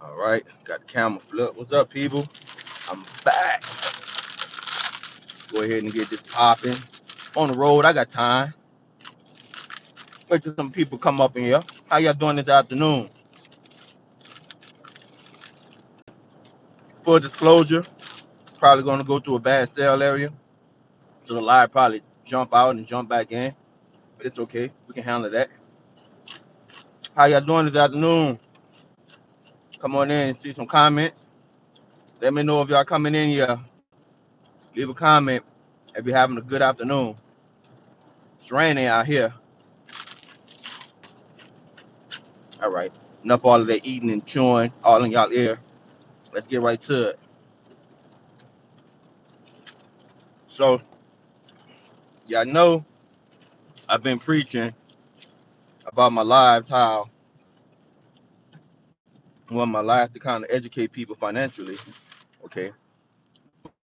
All right, got the camera flip. What's up, people? I'm back. Go ahead and get this popping. On the road, I got time. Wait till some people come up in here. How y'all doing this afternoon? Full disclosure, probably gonna go through a bad sale area, so the live probably jump out and jump back in, but it's okay. We can handle that. How y'all doing this afternoon? Come on in and see some comments. Let me know if y'all coming in here. Leave a comment if you're having a good afternoon. It's raining out here. All right. Enough all of that eating and chewing all in y'all ear. Let's get right to it. So, y'all know I've been preaching about my lives, how I want my life to kind of educate people financially. Okay.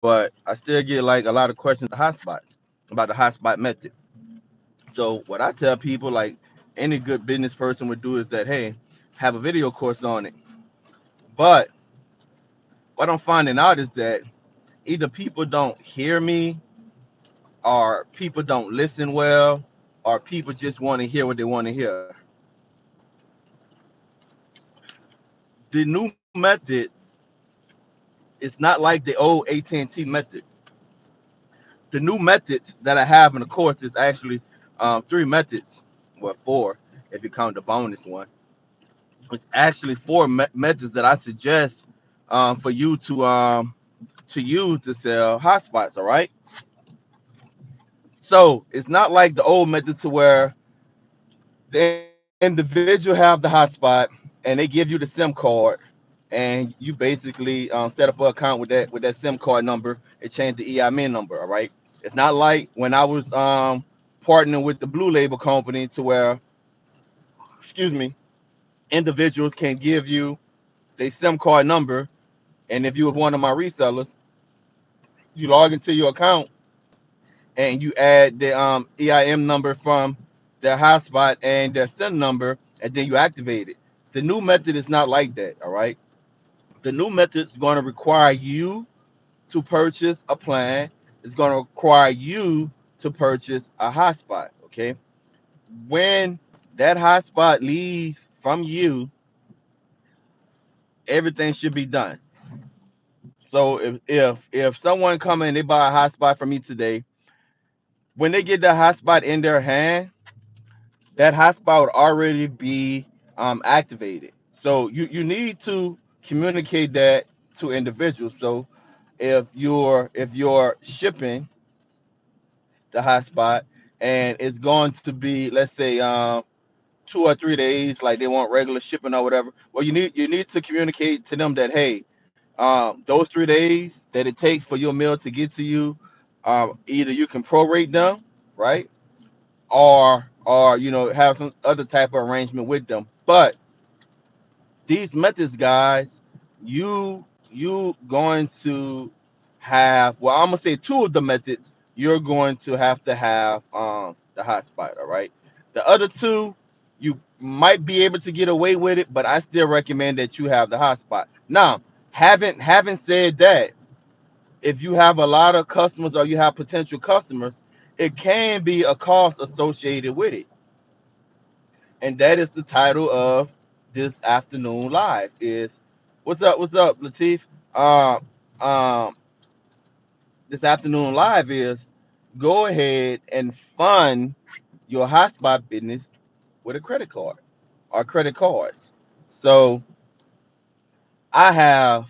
But I still get like a lot of questions about hotspots, about the hotspot method. So, what I tell people, like any good business person would do, is that, hey, have a video course on it. But what I'm finding out is that either people don't hear me, or people don't listen well, or people just want to hear what they want to hear. The new method is not like the old AT&T method. The new methods that I have in the course is actually three methods, well, four if you count the bonus one. It's actually four methods that I suggest for you to use to sell hotspots. All right. So it's not like the old method to where the individual have the hotspot and they give you the SIM card, and you basically set up an account with that SIM card number and change the EIN number. All right. It's not like when I was partnering with the Blue Label company to where, excuse me, individuals can give you their SIM card number, and if you was one of my resellers, you log into your account and you add the EIM number from their hotspot and their SIM number, and then you activate it. The new method is not like that. All right. The new method is going to require you to purchase a plan. It's going to require you to purchase a hotspot. Okay. When that hotspot leaves from you, everything should be done. So if someone come in, they buy a hotspot from me today, when they get that hotspot in their hand, that hotspot would already be activated. So you need to communicate that to individuals. So if you're shipping the hotspot and it's going to be, let's say, 2 or 3 days, like they want regular shipping or whatever, well, you need to communicate to them that, hey, those 3 days that it takes for your meal to get to you, either you can prorate them, right, or have some other type of arrangement with them. But these methods, guys, you going to have, well, I'm gonna say two of the methods you're going to have the hotspot. All right, the other two you might be able to get away with it, but I still recommend that you have the hotspot. Now, having said that, if you have a lot of customers or you have potential customers, it can be a cost associated with it. And that is the title of this afternoon live. Is what's up, Latif? Uh, um, this afternoon live is go ahead and fund your hotspot business with a credit card or credit cards. So I have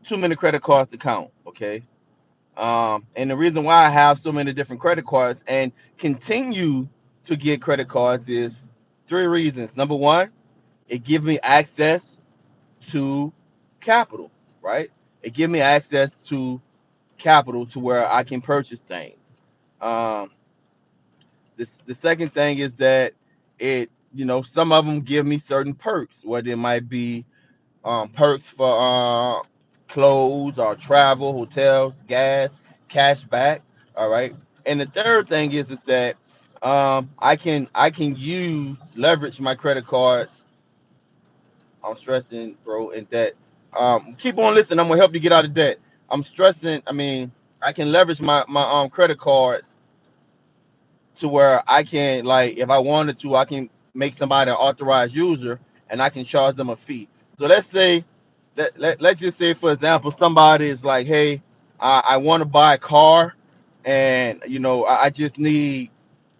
too many credit cards to count. Okay. And the reason why I have so many different credit cards and continue to get credit cards is three reasons. Number one, it gives me access to capital, right? It gives me access to capital to where I can purchase things. Um, the second thing is that some of them give me certain perks, whether it might be perks for clothes or travel, hotels, gas, cash back. All right. And the third thing is that I can use leverage my credit cards I'm stressing, bro, in debt. Keep on listening. I'm gonna help you get out of debt. I'm stressing. I mean, I can leverage my credit cards to where I can, like, if I wanted to, I can make somebody an authorized user and I can charge them a fee. So let's say let's just say, for example, somebody is like, hey, I want to buy a car, and I just need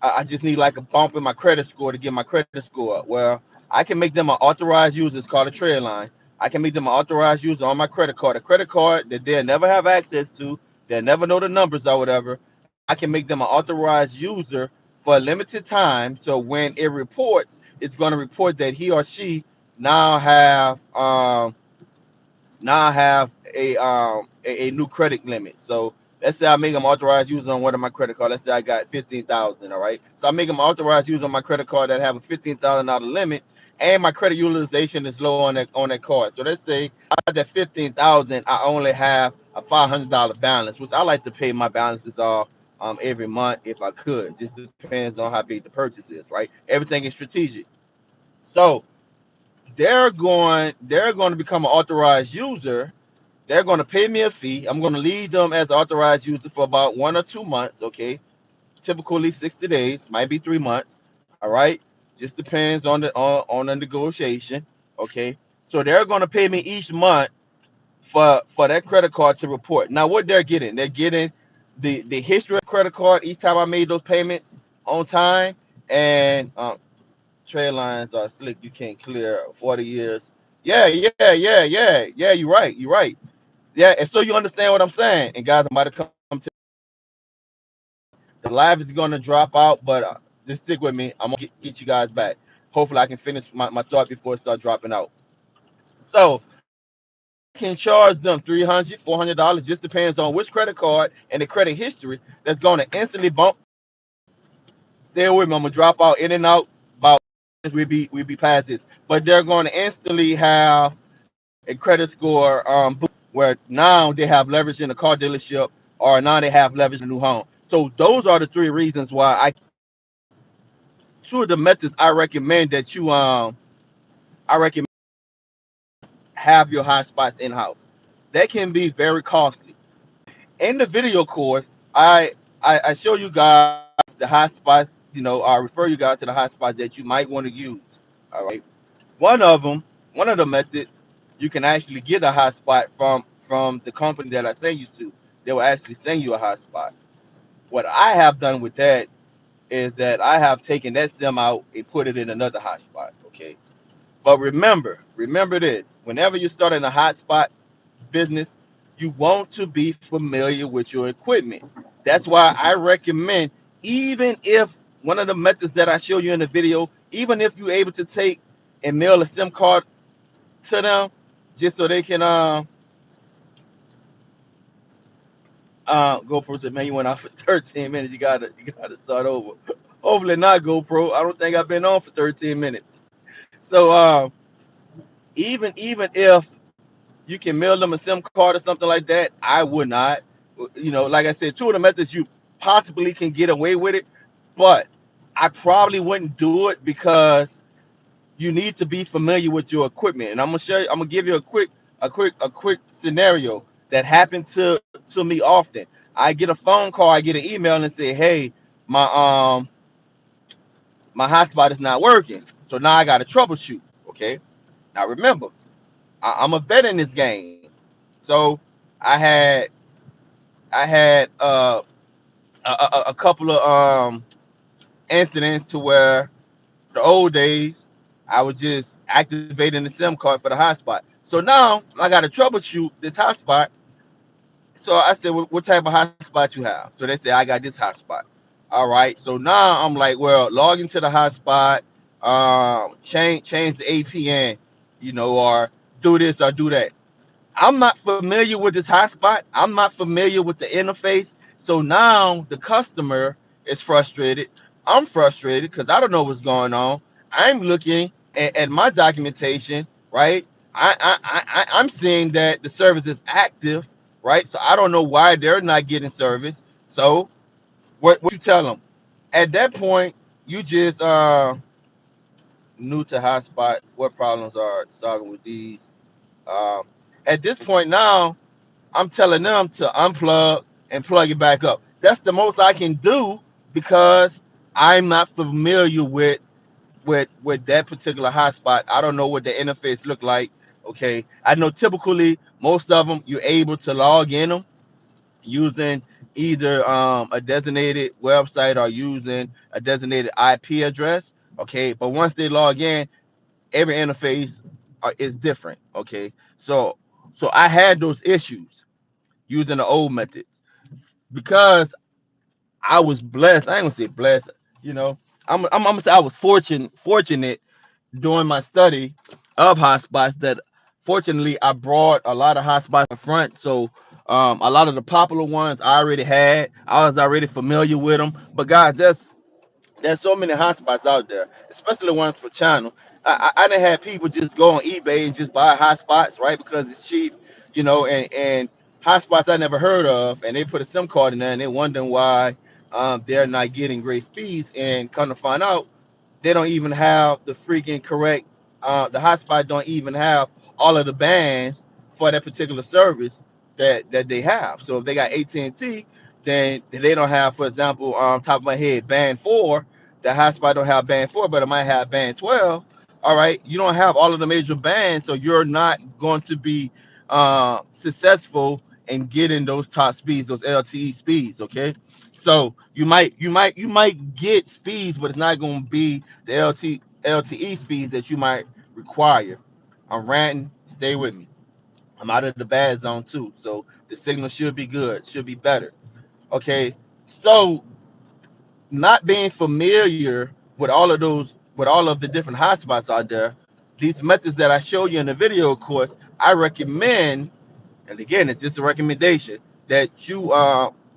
like a bump in my credit score to get my credit score up. Well, I can make them an authorized user. It's called a trade line. I can make them an authorized user on my credit card, a credit card that they'll never have access to, they'll never know the numbers or whatever. I can make them an authorized user for a limited time. So when it reports, it's going to report that he or she now have a new credit limit. So let's say I make them authorized user on one of my credit cards. Let's say I got 15,000. All right. So I make them authorized user on my credit card that have a $15,000 limit, and my credit utilization is low on that card. So let's say out of that 15,000, I only have a $500 balance, which I like to pay my balances off every month if I could. Just depends on how big the purchase is, right? Everything is strategic. So they're going to become an authorized user. They're going to pay me a fee. I'm going to lead them as authorized user for about 1 or 2 months. Okay, typically 60 days, might be 3 months. All right, just depends on the negotiation. Okay, so they're going to pay me each month for that credit card to report. Now, what they're getting the history of the credit card each time I made those payments on time, and trade lines are slick. You can't clear 40 years. Yeah. You're right. You're right. Yeah, and so you understand what I'm saying. And guys, I'm about to come to the live is going to drop out, but just stick with me. I'm gonna get you guys back. Hopefully, I can finish my thought before it start dropping out. So I can charge them $300, $400. Just depends on which credit card and the credit history that's going to instantly bump. Stay with me. I'm gonna drop out in and out about we be past this, but they're going to instantly have a credit score boost, where now they have leverage in the car dealership, or now they have leverage in a new home. So those are the three reasons why two of the methods I recommend that I recommend have your hotspots in house. That can be very costly. In the video course, I show you guys the hotspots. I refer you guys to the hotspots that you might want to use. All right. One of them, one of the methods, you can actually get a hotspot from the company that I send you to. They will actually send you a hotspot. What I have done with that is that I have taken that SIM out and put it in another hotspot. Okay. But remember this: whenever you're starting a hotspot business, you want to be familiar with your equipment. That's why I recommend, even if one of the methods that I show you in the video, even if you're able to take and mail a SIM card to them, just so they can GoPro said, man, you went out for 13 minutes. You gotta start over. Hopefully not, GoPro. I don't think I've been on for 13 minutes. So even if you can mail them a SIM card or something like that, I would not. Like I said, two of the methods you possibly can get away with it, but I probably wouldn't do it because you need to be familiar with your equipment. And I'm gonna show you. I'm gonna give you a quick scenario that happened to me often. I get a phone call, I get an email, and say, "Hey, my my hotspot is not working." So now I got to troubleshoot. Okay. Now remember, I'm a vet in this game, so I had I had a couple of incidents to where the old days I was just activating the SIM card for the hotspot. So now I got to troubleshoot this hotspot. So I said, what type of hotspot you have? So they say, I got this hotspot. All right. So now I'm like, well, log into the hotspot, change the APN, or do this or do that. I'm not familiar with this hotspot. I'm not familiar with the interface. So now the customer is frustrated. I'm frustrated because I don't know what's going on. I'm looking at my documentation, right? I'm seeing that the service is active, right? So I don't know why they're not getting service. So what you tell them? At that point, you just new to hotspots, what problems are starting with these. Um, at this point now, I'm telling them to unplug and plug it back up. That's the most I can do because I'm not familiar with that particular hotspot. I don't know what the interface look like. Okay, I know typically most of them you're able to log in them using either a designated website or using a designated IP address. Okay, but once they log in, every interface is different. Okay, so I had those issues using the old methods because I was blessed. I ain't gonna say blessed, you know. I'm gonna say I was fortunate during my study of hotspots that fortunately I brought a lot of hotspots in front. So a lot of the popular ones I already had. I was already familiar with them. But guys, there's so many hotspots out there, especially the ones for channel. I done had people just go on eBay and just buy hotspots, right? Because it's cheap, and hotspots I never heard of, and they put a SIM card in there, and they're wondering why they're not getting great speeds. And come to find out, they don't even have the freaking correct the hotspot don't even have all of the bands for that particular service that they have. So if they got AT&T, then they don't have, for example, top of my head, band 4. The hotspot don't have band 4, but it might have band 12. All right, you don't have all of the major bands, so you're not going to be successful in getting those top speeds, those LTE speeds. Okay, so you might get speeds, but it's not going to be the LTE speeds that you might require. I'm ranting. Stay with me. I'm out of the bad zone too, so the signal should be good, should be better. Okay, so not being familiar with all of the different hotspots out there, these methods that I show you in the video course, I recommend, and again, it's just a recommendation that you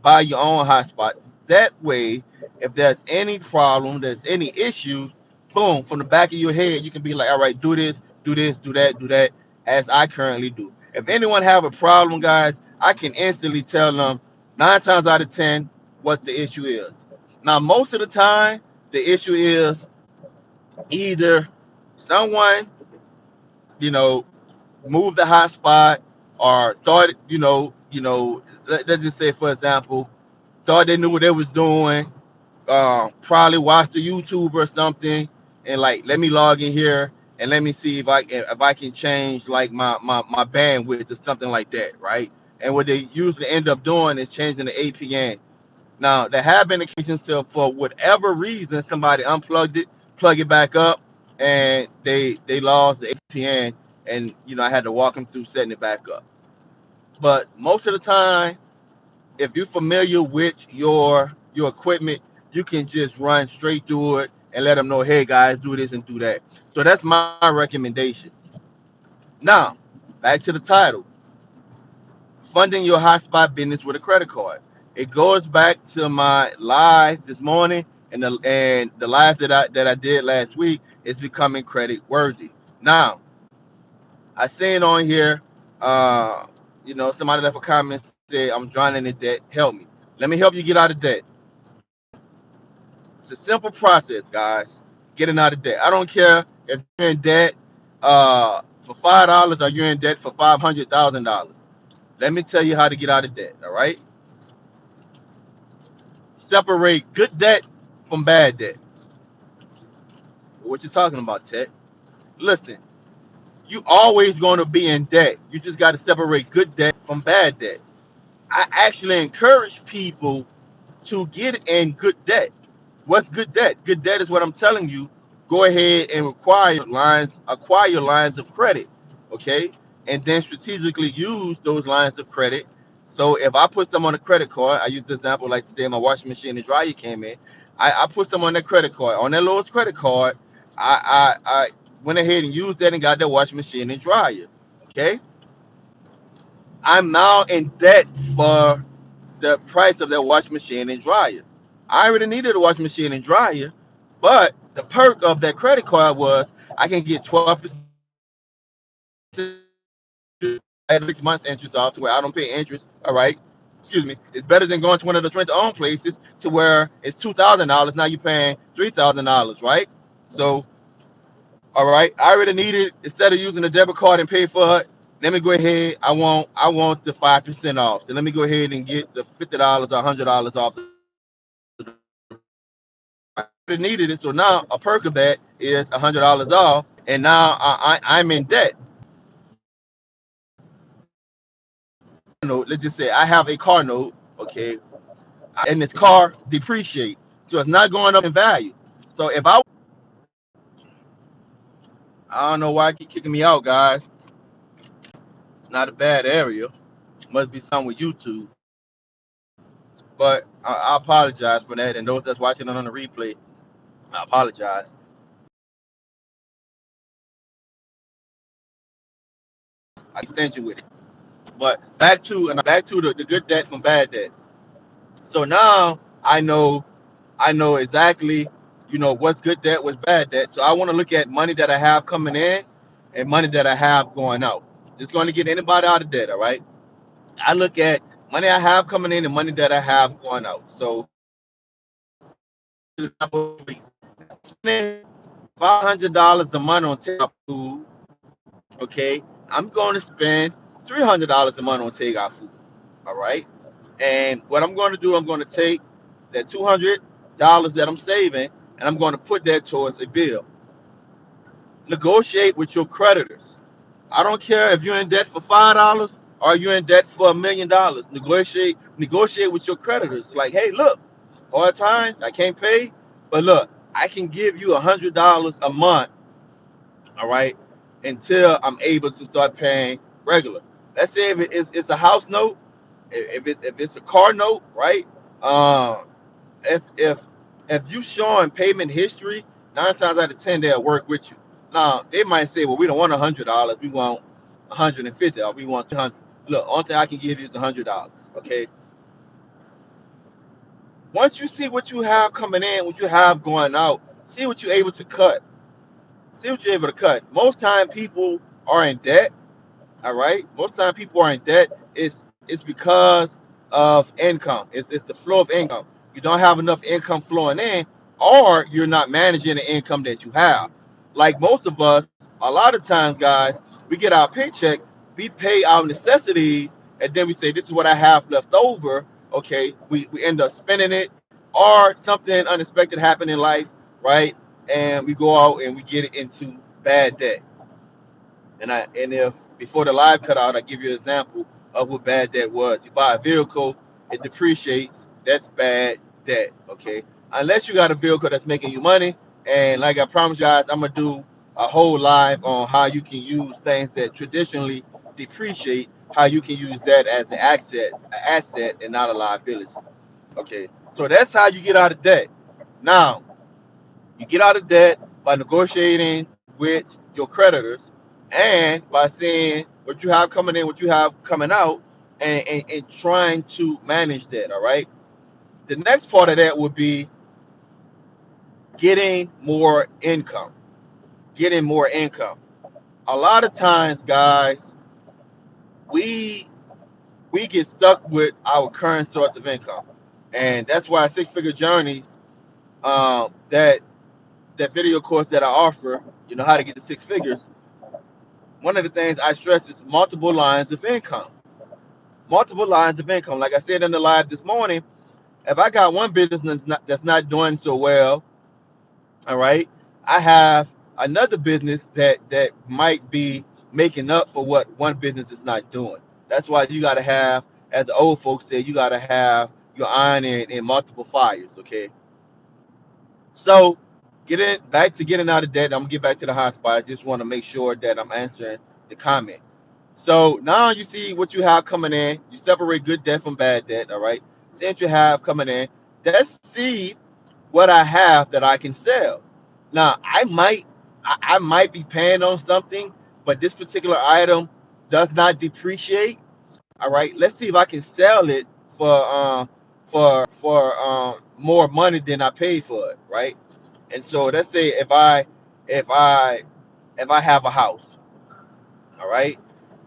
buy your own hotspots. That way, if there's any problem, there's any issues, boom, from the back of your head, you can be like, all right, do this, do this, do that, as I currently do. If anyone have a problem, guys, I can instantly tell them 9 times out of 10 what the issue is. Now, most of the time, the issue is either someone, you know, moved the hotspot or thought, let's just say, for example, thought they knew what they was doing, probably watched a YouTube or something, and like, let me log in here and let me see if I can change like my bandwidth or something like that, right? And what they usually end up doing is changing the APN. Now, there have been occasions to, for whatever reason, somebody unplugged it, plug it back up, and they lost the APN, and I had to walk them through setting it back up. But most of the time, if you're familiar with your equipment, you can just run straight through it and let them know, hey guys, do this and do that. So that's my recommendation. Now, back to the title: funding your hotspot business with a credit card. It goes back to my live this morning and the live that I did last week is becoming credit worthy. Now, I seen on here, somebody left a comment said, I'm drowning in debt. Help me. Let me help you get out of debt. It's a simple process, guys. Getting out of debt. I don't care if you're in debt for $5 or you're in debt for $500,000. Let me tell you how to get out of debt. All right. Separate good debt from bad debt. What you talking about, Ted? Listen, you always going to be in debt. You just got to separate good debt from bad debt. I actually encourage people to get in good debt. What's good debt? Good debt is what I'm telling you. Go ahead and acquire lines of credit, okay? And then strategically use those lines of credit. So if I put some on a credit card, I use the example like today, my washing machine and dryer came in. I put some on that credit card. On that lowest credit card, I went ahead and used that and got that washing machine and dryer. Okay, I'm now in debt for the price of that washing machine and dryer. I already needed a washing machine and dryer, but the perk of that credit card was I can get 12% at 6 months interest off to where I don't pay interest. All right. Excuse me. It's better than going to one of those rent-to-own places to where it's $2,000. Now you're paying $3,000, right? So All right, I already need it. Instead of using a debit card and pay for it, let me go ahead. I want the 5% off. So let me go ahead and get the $50 or $100 off. I already needed it, so now a perk of that is $100 off, and now I'm in debt. No, let's just say I have a car note, okay, and this car depreciate, so it's not going up in value. So if I don't know why I keep kicking me out, guys. It's not a bad area. Must be something with YouTube. But I apologize for that. And those that's watching it on the replay, I apologize. I extend you with it. But back to the good debt from bad debt. So now I know exactly, what's good debt, what's bad debt. So I want to look at money that I have coming in and money that I have going out. It's going to get anybody out of debt, all right? I look at money I have coming in and money that I have going out. So spending $500 a month on takeout food, okay, I'm going to spend $300 a month on takeout food, all right? And what I'm going to do, I'm going to take that $200 that I'm saving and I'm going to put that towards a bill. Negotiate with your creditors. I don't care if you're in debt for $5 or you're in debt for $1 million. Negotiate with your creditors. Like, hey, look, all times I can't pay, but look, I can give you $100 a month, all right, until I'm able to start paying regular. Let's say if it's a house note, if it's a car note, right? Um, if you showing payment history, 9 times out of 10 they'll work with you. Now they might say, well, we don't want $100, we want 150, or we want 300. Look, only thing I can give you is $100. Okay. Once you see what you have coming in, what you have going out, see what you're able to cut. See what you're able to cut. Most time people are in debt. All right. Most time people are in debt. It's because of income. It's the flow of income. You don't have enough income flowing in, or you're not managing the income that you have. Like most of us, a lot of times, guys, we get our paycheck, we pay our necessities, and then we say, "This is what I have left over." Okay, we end up spending it, or something unexpected happened in life, right? And we go out and we get into bad debt. And if before the live cut out, I give you an example of what bad debt was. You buy a vehicle, it depreciates. That's bad debt. Okay, unless you got a vehicle that's making you money. And like I promised you guys, I'm gonna do a whole live on how you can use things that traditionally depreciate. How you can use that as an asset and not a liability. Okay, so that's how you get out of debt. Now, you get out of debt by negotiating with your creditors and by seeing what you have coming in, what you have coming out, and trying to manage that. All right. The next part of that would be getting more income. Getting more income. A lot of times, guys, we we get stuck with our current source of income, and that's why Six Figure Journeys, that video course that I offer, how to get to six figures. One of the things I stress is multiple lines of income. Multiple lines of income. Like I said in the live this morning, if I got one business that's not doing so well, all right, I have another business that might be making up for what one business is not doing. That's why you got to have, as the old folks say, you got to have your iron in multiple fires. Okay, so getting out of debt. I'm gonna get back to the hotspot. I just want to make sure that I'm answering the comment. So now you see what you have coming in. You separate good debt from bad debt. All right. See what you have coming in. Let's see what I have that I can sell. Now I might be paying on something, but this particular item does not depreciate. All right. Let's see if I can sell it for more money than I paid for it. Right. And so let's say if I if I have a house, all right,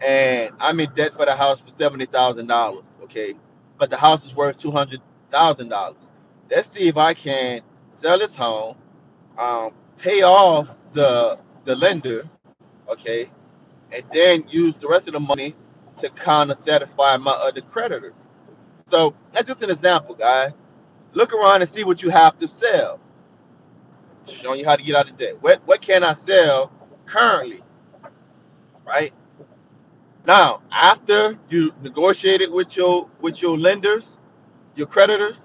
and I'm in debt for the house for $70,000, okay, but the house is worth $200,000. Let's see if I can sell this home, pay off the lender, okay, and then use the rest of the money to kind of satisfy my other creditors. So that's just an example, guys. Look around and see what you have to sell. Showing you how to get out of debt. What can I sell currently, right? Now, after you negotiated with your lenders, your creditors,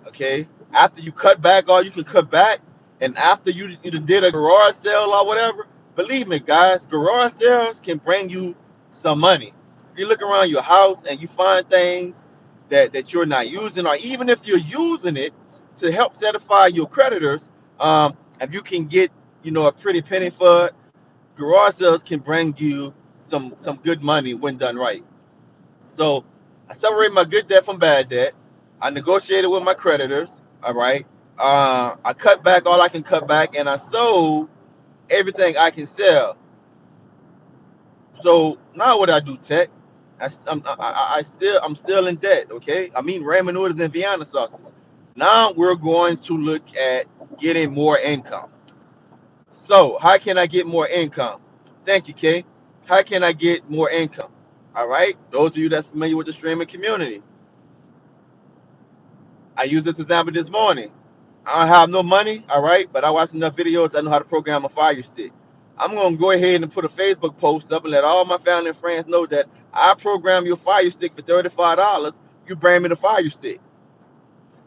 okay, after you cut back all you can cut back, and after you did a garage sale or whatever, believe me, guys, garage sales can bring you some money. If you look around your house and you find things that you're not using, or even if you're using it to help satisfy your creditors, if you can get a pretty penny for it, garage sales can bring you some good money when done right. So I separate my good debt from bad debt. I negotiated with my creditors. All right. I cut back all I can cut back, and I sold everything I can sell. So now what I do, Tech? I'm still in debt. Okay. I mean ramen noodles and Vienna sauces. Now we're going to look at getting more income. So how can I get more income? Thank you, Kay. How can I get more income? All right. Those of you that's familiar with the streaming community, I used this example this morning. I don't have no money, all right, but I watched enough videos. I know how to program a Fire Stick. I'm gonna go ahead and put a Facebook post up and let all my family and friends know that I program your Fire Stick for $35. You bring me the Fire Stick.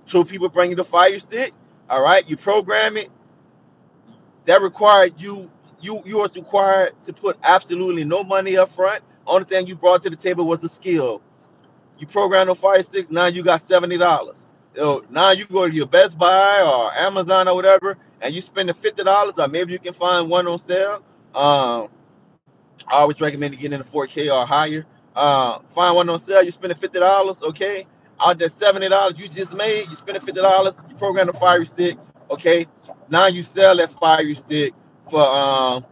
Two people bring you the Fire Stick, all right. You program it. That required you was required to put absolutely no money up front. Only thing you brought to the table was a skill. You program on Fire Sticks, now you got $70. So now you go to your Best Buy or Amazon or whatever, and you spend the $50, or maybe you can find one on sale. I always recommend getting in the 4K or higher. Find one on sale, you spend the $50, okay? Out that $70 you just made, you spend the $50, you program the Fire Stick, okay? Now you sell that Fire Stick for $120,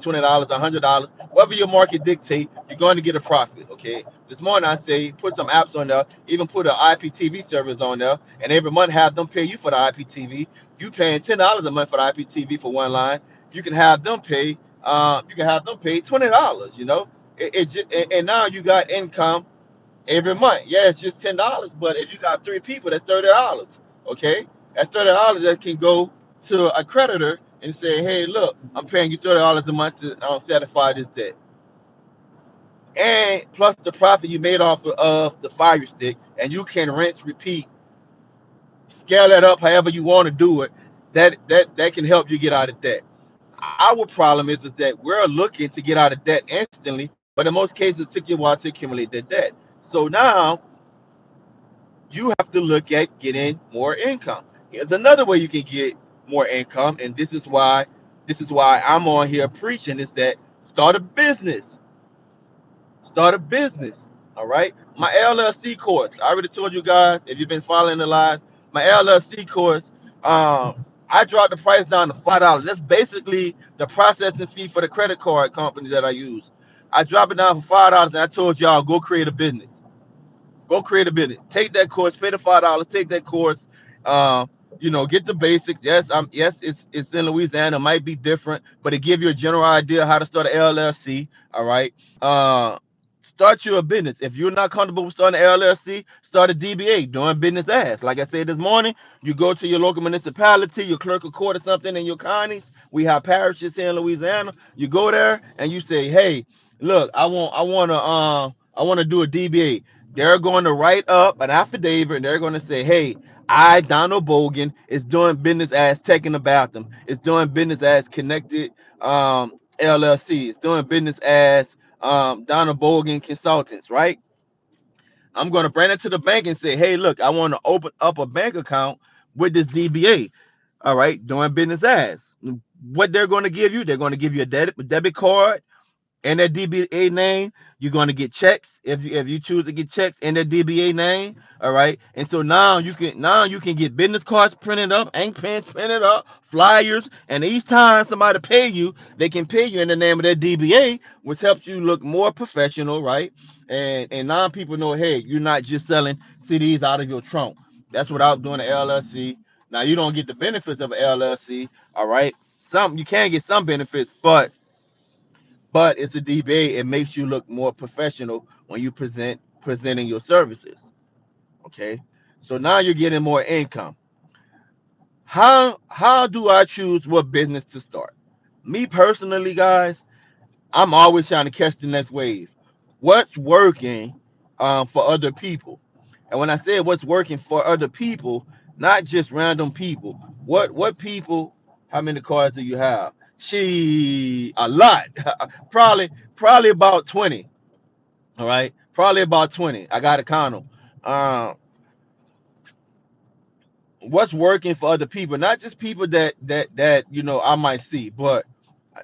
$100, whatever your market dictate, you're going to get a profit. Okay. This morning I say put some apps on there, even put an IPTV service on there, and every month have them pay you for the IPTV. You paying $10 a month for the IPTV for one line. You can have them pay. You can have them pay $20. And now you got income every month. Yeah, it's just $10, but if you got three people, that's $30. Okay, that's $30 that can go to a creditor and say, hey, look, I'm paying you $30 a month to satisfy this debt, and plus the profit you made off of the Fire Stick, and you can rinse, repeat, scale that up however you want to do it. That can help you get out of debt. Our problem is that we're looking to get out of debt instantly, but in most cases, it took you a while to accumulate the debt. So now you have to look at getting more income. Here's another way you can get more income, and this is why I'm on here preaching is that start a business. Start a business. All right. My LLC course. I already told you guys if you've been following the lives, my LLC course, I dropped the price down to $5. That's basically the processing fee for the credit card company that I use. I dropped it down for $5 and I told y'all go create a business. Go create a business. Take that course, pay the $5, take that course. Uh, get the basics. Yes, it's in Louisiana, it might be different, but it give you a general idea how to start an LLC. All right. Uh, Start your business. If you're not comfortable with starting an LLC, start a DBA, doing business as. Like I said this morning, you go to your local municipality, your clerk of court or something in your counties. We have parishes here in Louisiana. You go there and you say, hey, look, I want to do a DBA. They're going to write up an affidavit and they're going to say, hey, I, Donald Bogan, is doing business as taking a bathroom. It's doing business as connected LLC. It's doing business as Donald Bogan Consultants, right? I'm going to bring it to the bank and say, hey, look, I want to open up a bank account with this DBA. All right, doing business as. What they're going to give you, they're going to give you a debit card in that DBA name. You're going to get checks if you choose to get checks in that DBA name. All right. And so now you can get business cards printed up, ink pens printed up, flyers, and each time somebody pay you, they can pay you in the name of that DBA, which helps you look more professional, right? And now people know, hey, you're not just selling CDs out of your trunk. That's without doing an LLC. Now you don't get the benefits of an LLC, all right? you can get some benefits, but it's a DBA. It makes you look more professional when you presenting your services. Okay, so now you're getting more income. How do I choose what business to start? Me personally, guys, I'm always trying to catch the next wave. What's working for other people? And when I say what's working for other people, not just random people. What people? How many cars do you have? A lot. Probably about 20. All right, probably about 20. I gotta count them. What's working for other people, not just people that I might see, but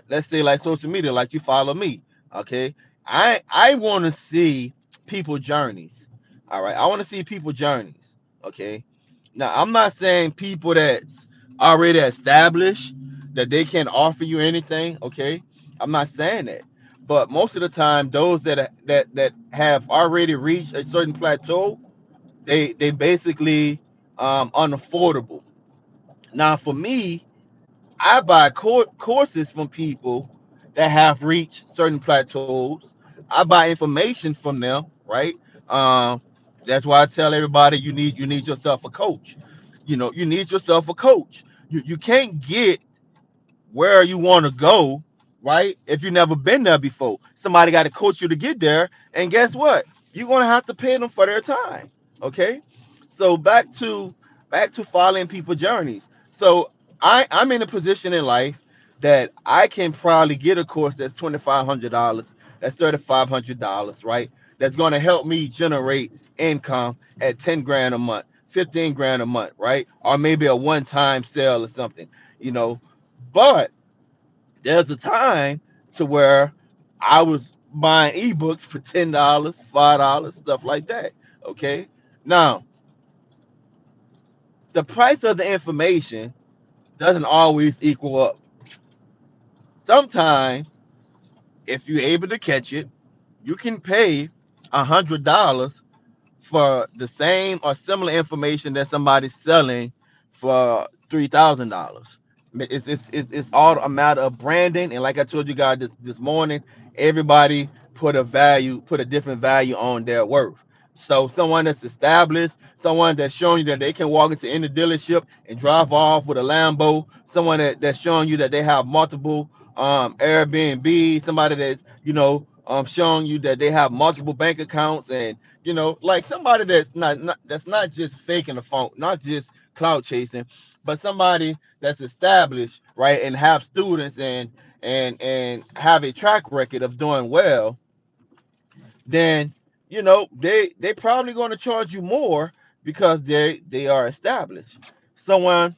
let's say like social media, like you follow me. Okay, I want to see people journeys. All right, I want to see people journeys. Okay, now I'm not saying people that's already established that they can offer you anything. Okay, I'm not saying that, but most of the time those that have already reached a certain plateau, they basically unaffordable. Now for me, I buy courses from people that have reached certain plateaus. I buy information from them, right? Um, that's why I tell everybody you need yourself a coach. You need yourself a coach. You can't get where you want to go, right? If you've never been there before, somebody got to coach you to get there. And guess what? You're gonna have to pay them for their time. Okay. So back to following people journeys. So I'm in a position in life that I can probably get a course that's $2,500, that's $3,500, right? That's gonna help me generate income at 10 grand a month, 15 grand a month, right? Or maybe a one-time sale or something, you know. But there's a time to where I was buying ebooks for $10, $5, stuff like that. Okay. Now, the price of the information doesn't always equal up. Sometimes, if you're able to catch it, you can pay $100 for the same or similar information that somebody's selling for $3,000. It's all a matter of branding, and like I told you guys this morning, everybody put a different value on their worth. So someone that's established, someone that's showing you that they can walk into any dealership and drive off with a Lambo, someone that's showing you that they have multiple Airbnb, somebody that's showing you that they have multiple bank accounts, and like somebody that's not just faking the phone, not just cloud chasing, but somebody that's established, right, and have students and have a track record of doing well. Then they probably going to charge you more because they are established. Someone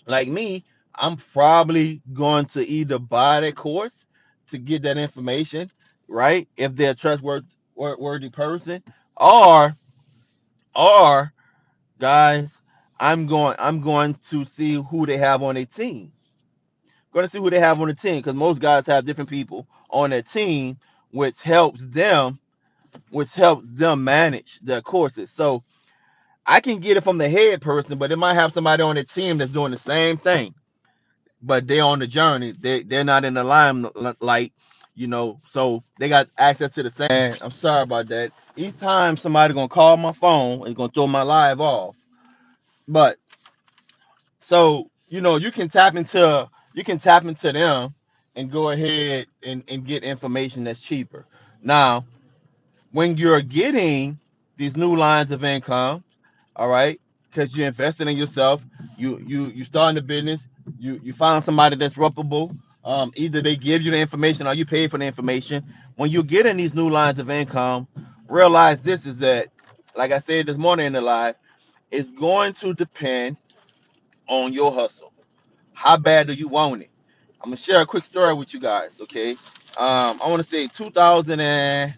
like me, I'm probably going to either buy that course to get that information, right, if they're a trustworthy person, or or guys, I'm going to see who they have on their team. Going to see who they have on the team, because most guys have different people on their team, which helps them manage their courses. So I can get it from the head person, but they might have somebody on their team that's doing the same thing, but they're on the journey. They're not in the limelight, so they got access to the same. And I'm sorry about that. Each time somebody gonna call my phone, it's gonna throw my live off. But so you can tap into them and go ahead and get information that's cheaper. Now, when you're getting these new lines of income, all right, because you're investing in yourself, you starting the business, you find somebody that's reputable. Either they give you the information or you pay for the information. When you're getting these new lines of income, realize this is that, like I said this morning in the live, it's going to depend on your hustle. How bad do you want it? I'm gonna share a quick story with you guys. Okay, I want to say 2000 and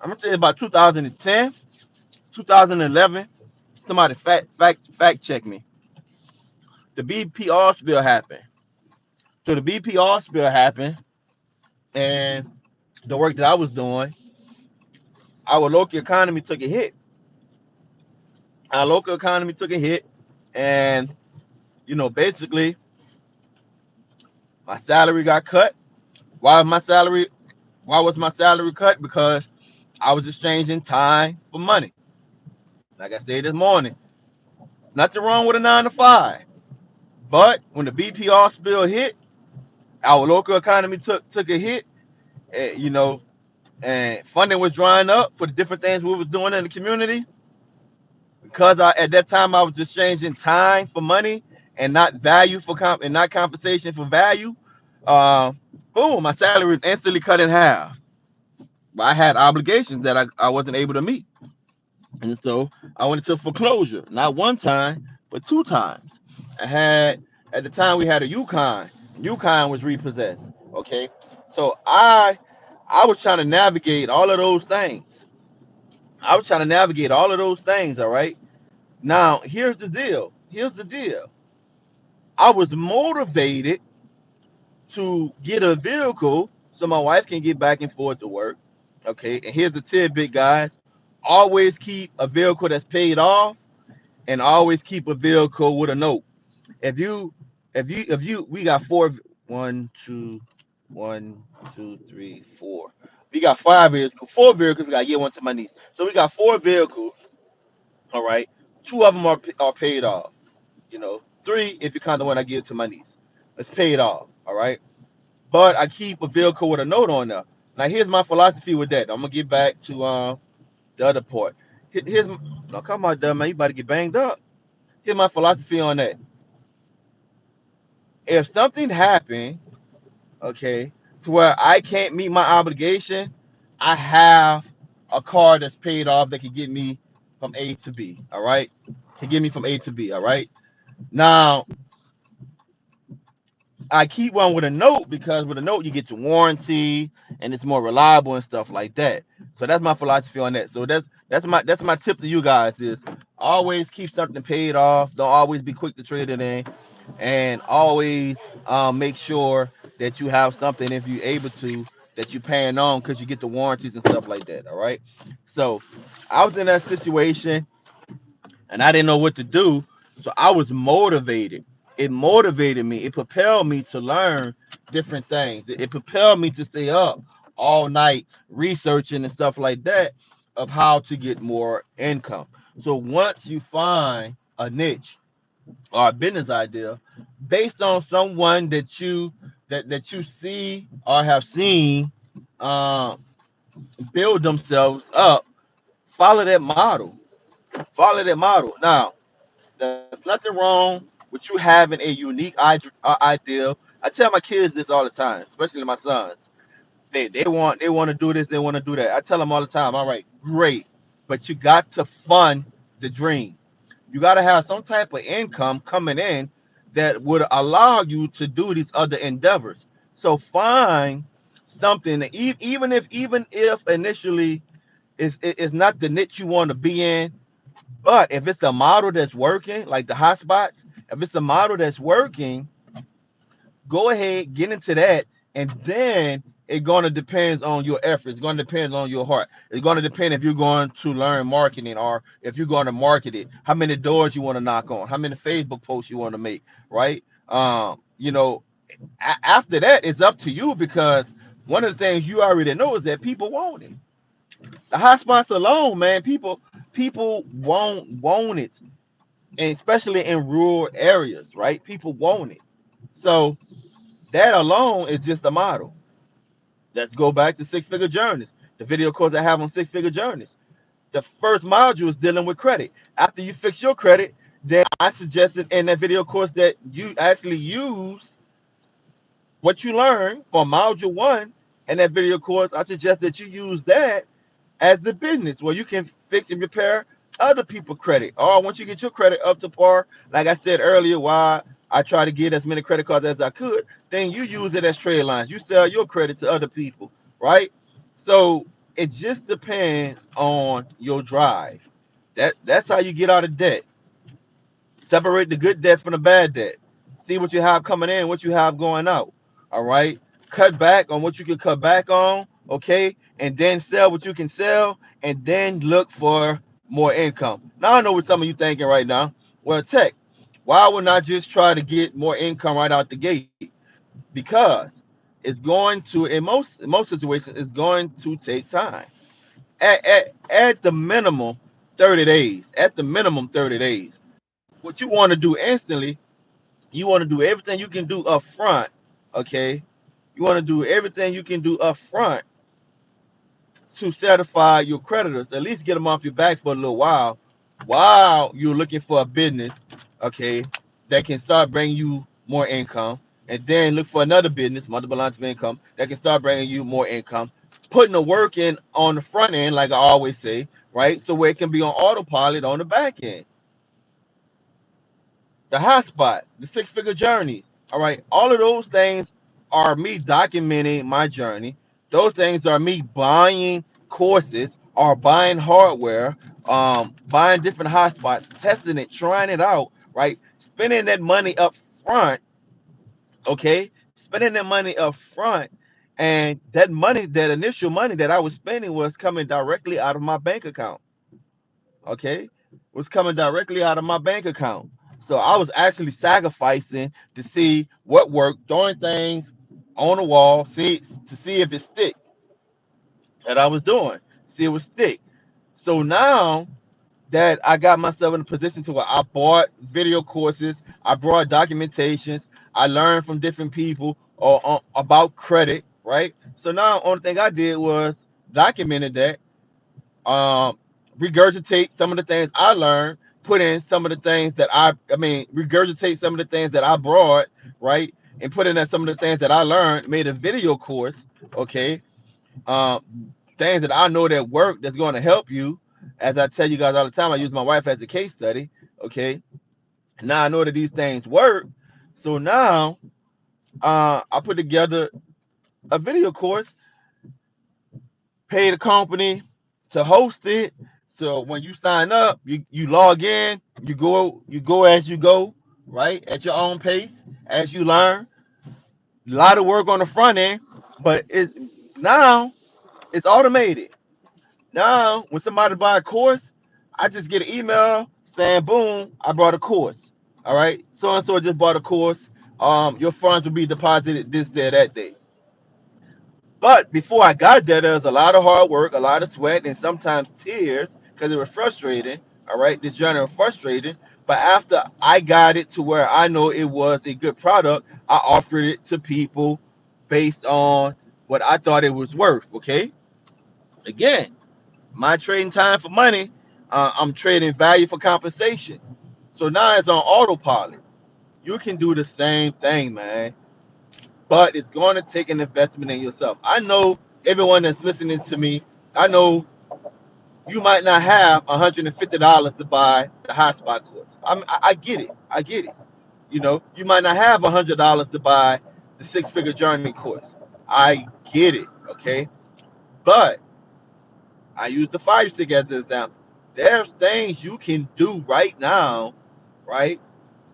I'm gonna say about 2010, 2011. Somebody fact check me. The BPR spill happened. So the BPR spill happened, and the work that I was doing, our local economy took a hit. our local economy took a hit, and basically my salary got cut. Why was my salary cut? Because I was exchanging time for money. Like I said this morning, there's nothing wrong with a 9 to 5. But when the BPR spill hit, our local economy took a hit. And, and funding was drying up for the different things we was doing in the community. Because at that time I was exchanging time for money and not and not compensation for value. Uh, Boom, my salary was instantly cut in half. I had obligations that I wasn't able to meet. And so I went into foreclosure, not one time, but 2 times. I had At the time we had a Yukon. Yukon was repossessed. Okay. So I was trying to navigate all of those things. All right. Now here's the deal. I was motivated to get a vehicle so my wife can get back and forth to work. Okay. And here's the tidbit, guys. Always keep a vehicle that's paid off, and always keep a vehicle with a note. We got four, one, two, one, two, three, four. We got 5 vehicles, 4 vehicles. I got to get one to my niece. So we got 4 vehicles. All right, 2 of them are paid off. 3 if you count the one I give to my niece. It's paid off. All right, but I keep a vehicle with a note on there. Now here's my philosophy with that. I'm gonna get back to the other part. Here's no, come on, dumb man, you about to get banged up. Here's my philosophy on that. If something happened, okay, to where I can't meet my obligation, I have a car that's paid off that can get me from A to B. All right, can get me from A to B. All right. Now I keep one with a note because with a note you get your warranty and it's more reliable and stuff like that. So that's my philosophy on that. So that's my tip to you guys is always keep something paid off. Don't always be quick to trade it in, and always make sure that you have something if you're able to that you're paying on because you get the warranties and stuff like that. All right. So I was in that situation and I didn't know what to do. So I was motivated. It motivated me. It propelled me to learn different things. It propelled me to stay up all night researching and stuff like that of how to get more income. So once you find a niche or a business idea based on someone that you see or have seen uh, build themselves up, follow that model. Follow that model. Now, there's nothing wrong with you having a unique idea. I tell my kids this all the time, especially my sons. They want to do this, they want to do that. I tell them all the time, all right, great, but you got to fund the dream. You got to have some type of income coming in that would allow you to do these other endeavors. So find something that even if initially is not the niche you want to be in, but if it's a model that's working, like the hotspots, if it's a model that's working, go ahead, get into that, and then it's going to depend on your efforts. It's going to depend on your heart. It's going to depend if you're going to learn marketing or if you're going to market it, how many doors you want to knock on, how many Facebook posts you want to make, right? After that, it's up to you because one of the things you already know is that people want it. The hotspots alone, man, people want it, and especially in rural areas, right? People want it. So that alone is just a model. Let's go back to 6 Figure Journeys. The video course I have on 6 Figure Journeys. The first module is dealing with credit. After you fix your credit, then I suggested in that video course that you actually use what you learned from module 1 in that video course. I suggest that you use that as a business where you can fix and repair other people's credit. Or once you get your credit up to par, like I said earlier, why I try to get as many credit cards as I could, then you use it as trade lines. You sell your credit to other people, right? So it just depends on your drive. That's how you get out of debt. Separate the good debt from the bad debt. See what you have coming in, what you have going out. All right. Cut back on what you can cut back on. Okay. And then sell what you can sell. And then look for more income. Now I know what some of you thinking right now. Well, Tech, why would not just try to get more income right out the gate? Because it's going to, in most situations, it's going to take time. At the minimum 30 days. At the minimum 30 days. What you want to do instantly, you want to do everything you can do up front. Okay. You want to do everything you can do up front to satisfy your creditors, at least get them off your back for a little while you're looking for a business, okay, that can start bringing you more income, and then look for another business, multiple lines of income, that can start bringing you more income, putting the work in on the front end, like I always say, right, so where it can be on autopilot on the back end. The hotspot, the six-figure journey. All right, all of those things are me documenting my journey. Those things are me buying courses or buying hardware, buying different hotspots, testing it, trying it out, right? Spending that money up front, okay? Spending that money up front, and that money, that initial money that I was spending was coming directly out of my bank account, okay, was coming directly out of my bank account. So I was actually sacrificing to see what worked, throwing things on the wall, see if it stick that I was doing, see if it would stick. So now that I got myself in a position to where I bought video courses, I brought documentations, I learned from different people or about credit, right? So now only thing I did was documented that, um, regurgitate some of the things I learned, put in some of the things that regurgitate some of the things that I brought, right? And put in that some of the things that I learned, made a video course, okay? Um, Things that I know that work that's going to help you. As I tell you guys all the time, I use my wife as a case study, okay? Now I know that these things work. So now I put together a video course, pay the company to host it. So when you sign up, you log in, you go as you go, right? At your own pace, as you learn. A lot of work on the front end, but now it's automated. Now when somebody buy a course, I just get an email saying, boom, I bought a course. All right, so and so just bought a course. Your funds will be deposited this day, that day. But before I got there was a lot of hard work, a lot of sweat, and sometimes tears because it was frustrating. All right, this journey was frustrating. But after I got it to where I know it was a good product, I offered it to people based on what I thought it was worth. Okay. Again, my trading time for money, I'm trading value for compensation. So now it's on autopilot. You can do the same thing, man, but it's going to take an investment in yourself. I know everyone that's listening to me, I know you might not have $150 to buy the hotspot course. I get it. I get it. You know, you might not have $100 to buy the six-figure journey course. I get it. Okay. But I use the fire stick as an example. There's things you can do right now, right,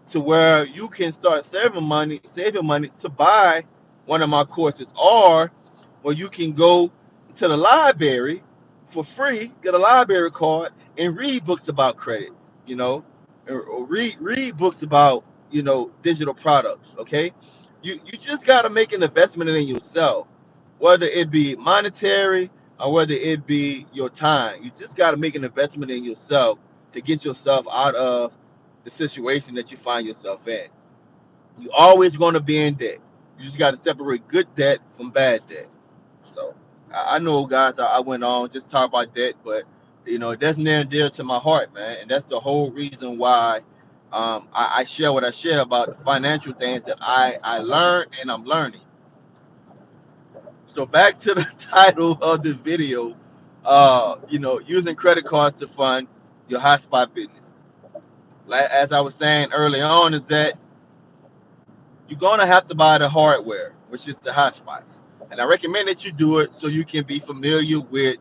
to where you can start saving money to buy one of my courses, or where you can go to the library for free, get a library card, and read books about credit, you know, or read books about, digital products. Okay, you just got to make an investment in yourself, whether it be monetary or whether it be your time. You just got to make an investment in yourself to get yourself out of the situation that you find yourself in. You're always going to be in debt. You just got to separate good debt from bad debt. So I know, guys, I went on just talk about debt, but that's near and dear to my heart, man, and that's the whole reason why I share what I share about the financial things that I learned and I'm learning. So back to the title of the video, using credit cards to fund your hotspot business. Like as I was saying early on, is that you're gonna have to buy the hardware, which is the hotspots. And I recommend that you do it so you can be familiar with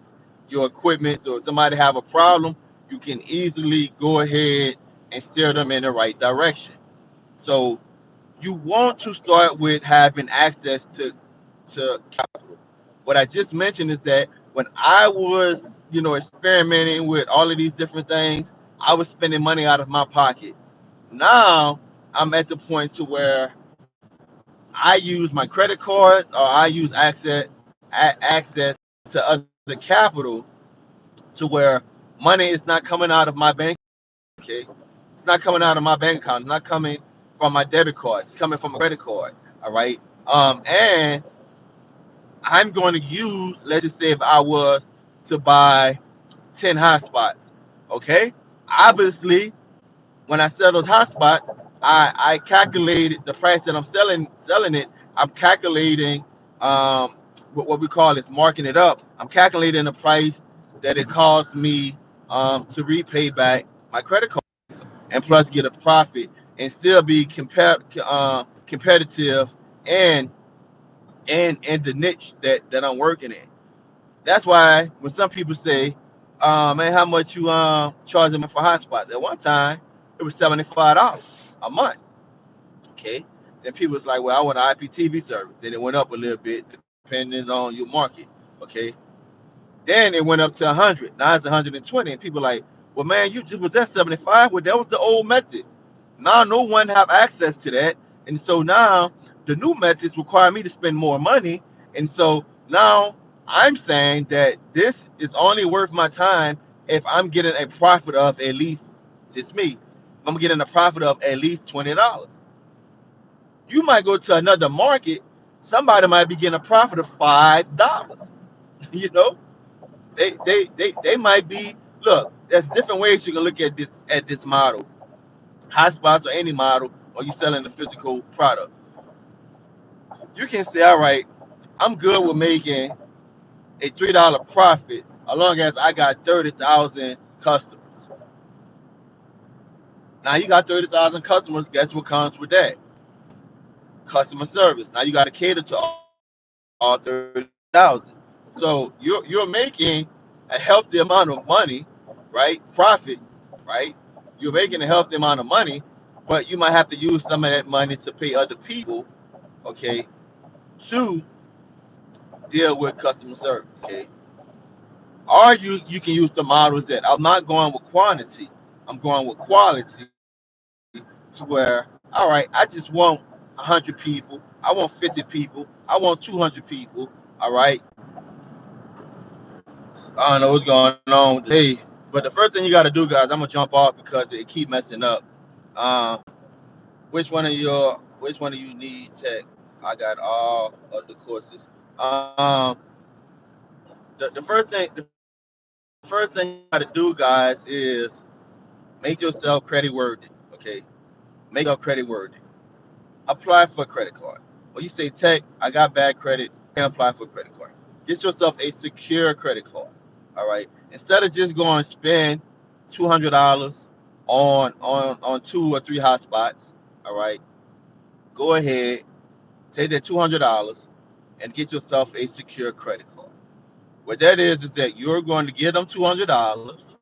your equipment. So if somebody have a problem, you can easily go ahead and steer them in the right direction. So you want to start with having access to capital. What I just mentioned is that when I was experimenting with all of these different things, I was spending money out of my pocket. Now I'm at the point to where I use my credit card or I use access to other capital to where money is not coming out of my bank. Okay, it's not coming out of my bank account. It's not coming from my debit card. It's coming from a credit card. All right. And I'm going to use, let's just say, if I was to buy 10 hotspots. Okay. Obviously, when I sell those hotspots, I calculated the price that I'm selling it. I'm calculating what we call is marking it up. I'm calculating the price that it costs me to repay back my credit card and plus get a profit and still be competitive and in the niche that I'm working in. That's why when some people say, man, how much you charging me for hotspots? At one time, it was $75 a month. Okay. Then people was like, well, I want an IPTV service. Then it went up a little bit depending on your market. Okay. Then it went up to 100. Now it's 120. And people like, well, man, you just was at 75. Well, that was the old method. Now no one have access to that. And so now the new methods require me to spend more money. And so now I'm saying that this is only worth my time if I'm getting a profit of at least, just me, I'm getting a profit of at least $20. You might go to another market, somebody might be getting a profit of $5. You know, they might be, look, there's different ways you can look at this model. Hotspots or any model, or you selling a physical product. You can say, all right, I'm good with making a $3 profit as long as I got 30,000 customers. Now you got 30,000 customers, guess what comes with that? Customer service. Now you got to cater to all 30,000. So you're making a healthy amount of money, right? Profit, right? You're making a healthy amount of money, but you might have to use some of that money to pay other people, okay, to deal with customer service, okay? Or you can use the models that I'm not going with quantity, I'm going with quality to where, all right, I just want 100 people, I want 50 people, I want 200 people, all right. I don't know what's going on today, but the first thing you got to do, guys, I'm gonna jump off because it keep messing up. Um, which one of you need tech? I got all of the courses. The first thing you got to do, guys, is make yourself credit worthy. Okay, make yourself credit worthy. Apply for a credit card. When you say tech, I got bad credit, can't apply for a credit card. Get yourself a secure credit card. All right. Instead of just going to spend $200 on 2 or 3 hotspots. All right. Go ahead, take that $200 and get yourself a secure credit card. What that is that you're going to give them $200.